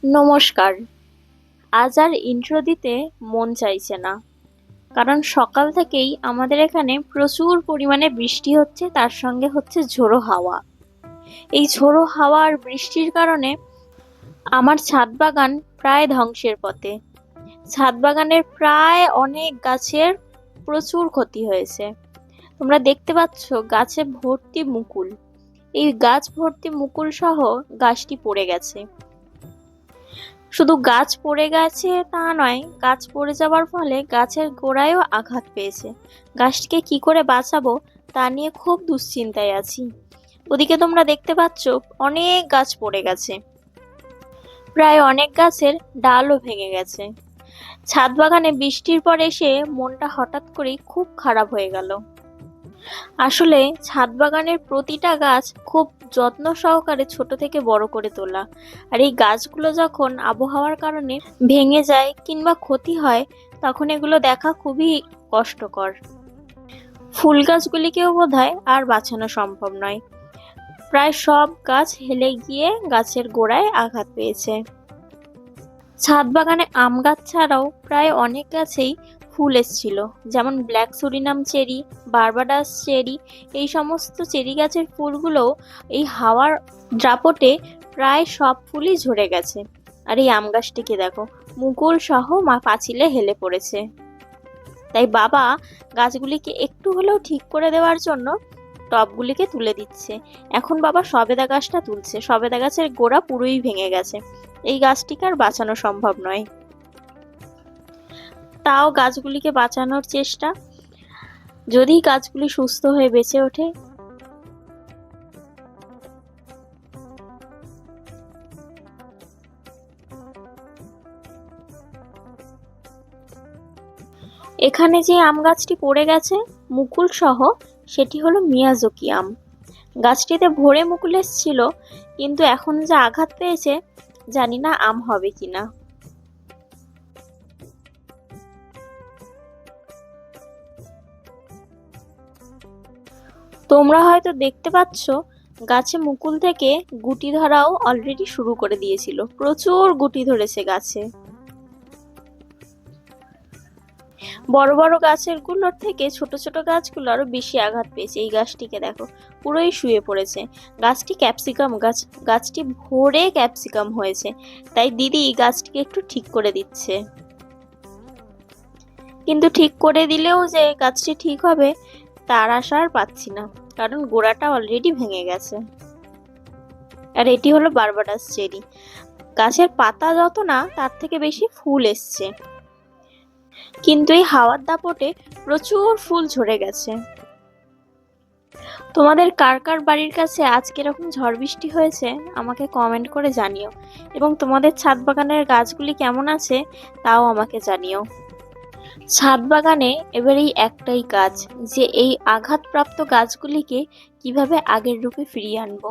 নমস্কার। আজ আর ইন্ট্রো দিতে মন চাইছে না, কারণ সকাল থেকেই আমাদের এখানে প্রচুর পরিমাণে বৃষ্টি হচ্ছে, তার সঙ্গে হচ্ছে ঝোড়ো হাওয়া। এই ঝোড়ো হাওয়া আর বৃষ্টির কারণে আমার ছাদ বাগান প্রায় ধ্বংসের পথে। ছাদ বাগানের প্রায় অনেক গাছের প্রচুর ক্ষতি হয়েছে। তোমরা দেখতে পাচ্ছ গাছে ভর্তি মুকুল। এই গাছ ভর্তি মুকুল সহ গাছটি পড়ে গেছে। শুধু গাছ পড়ে গেছে তা নয়, গাছ পড়ে যাওয়ার ফলে গাছের গোড়ায়ও আঘাত পেয়েছে। গাছটিকে কি করে বাঁচাবো তা নিয়ে খুব দুশ্চিন্তায় আছি। ওদিকে তোমরা দেখতে পাচ্ছ অনেক গাছ পড়ে গেছে, প্রায় অনেক গাছের ডালও ভেঙে গেছে। ছাদ বাগানে বৃষ্টির পর এসে মনটা হঠাৎ করেই খুব খারাপ হয়ে গেল। আসলে ছাদ বাগানের প্রতিটা গাছ খুব যত্ন সহকারে ছোট থেকে বড় করে তোলা, আর এই গাছগুলো যখন আবহাওয়ার কারণে ভেঙে যায় কিংবা ক্ষতি হয়, তখন এগুলো দেখা খুবই কষ্টকর। ফুল গাছগুলিকেও বোধহয় আর বাঁচানো সম্ভব নয়। প্রায় সব গাছ হেলে গিয়ে গাছের গোড়ায় আঘাত পেয়েছে। ছাদ বাগানে আম গাছ ছাড়াও প্রায় অনেক গাছেই ফুল এসেছিল, যেমন ব্ল্যাক সুরিনাম চেরি, বারবাডাস চেরি। এই সমস্ত চেরি গাছের ফুলগুলোও এই হাওয়ার দাপটে প্রায় সব ফুলই ঝরে গেছে। আর এই আম গাছটিকে দেখো, মুকুল সহ পাঁচিলে হেলে পড়েছে। তাই বাবা গাছগুলিকে একটু হলেও ঠিক করে দেওয়ার জন্য টবগুলিকে তুলে দিচ্ছে। এখন বাবা সবেদা গাছটা তুলছে। সবেদা গাছের গোড়া পুরোই ভেঙে গেছে, এই গাছটিকে আর বাঁচানো সম্ভব নয়। তাও গাছগুলিকে বাঁচানোর চেষ্টা, যদি গাছগুলি সুস্থ হয়ে বেঁচে ওঠে। এখানে যে আম গাছটি পড়ে গেছে মুকুল সহ, সেটি হলো মিয়াজকি আম। গাছটিতে ভরে মুকুল এসেছিল, কিন্তু এখন যে আঘাত পেয়েছে জানি না আম হবে কিনা। তোমরা হয়তো দেখতে পাচ্ছ গাছে মুকুল থেকে গুটি ধরাও অলরেডি শুরু করে দিয়েছিল। প্রচুর গুটি ধরেছে গাছে। বড় বড় গাছের গুলোর থেকে ছোট ছোট গাছগুলো আরো বেশি আঘাত পেয়েছে। এই গাছটিকে দেখো, পুরোই শুয়ে পড়েছে। গাছটি ক্যাপসিকাম গাছ, গাছটি ভরে ক্যাপসিকাম হয়েছে। তাই দিদি গাছটিকে একটু ঠিক করে দিচ্ছে, কিন্তু ঠিক করে দিলেও যে গাছটি ঠিক হবে তার আশা আর পাচ্ছি না, কারণ গোড়াটা অলরেডি ভেঙে গেছে। আর এটি হলো বারবাডাস চেরি। গাছের পাতা যত না তার থেকে বেশি ফুল এসছে, কিন্তু এই হাওয়ার দাপটে প্রচুর ফুল ঝরে গেছে। তোমাদের কার কার বাড়ির কাছে আজকে এরকম ঝড় বৃষ্টি হয়েছে আমাকে কমেন্ট করে জানিও, এবং তোমাদের ছাদ বাগানের গাছগুলি কেমন আছে তাও আমাকে জানিও। ছাদ বাগানে এবারেই একটাই কাজ, যে এই আঘাতপ্রাপ্ত গাছগুলিকে কিভাবে আগের রূপে ফিরিয়ে আনবো।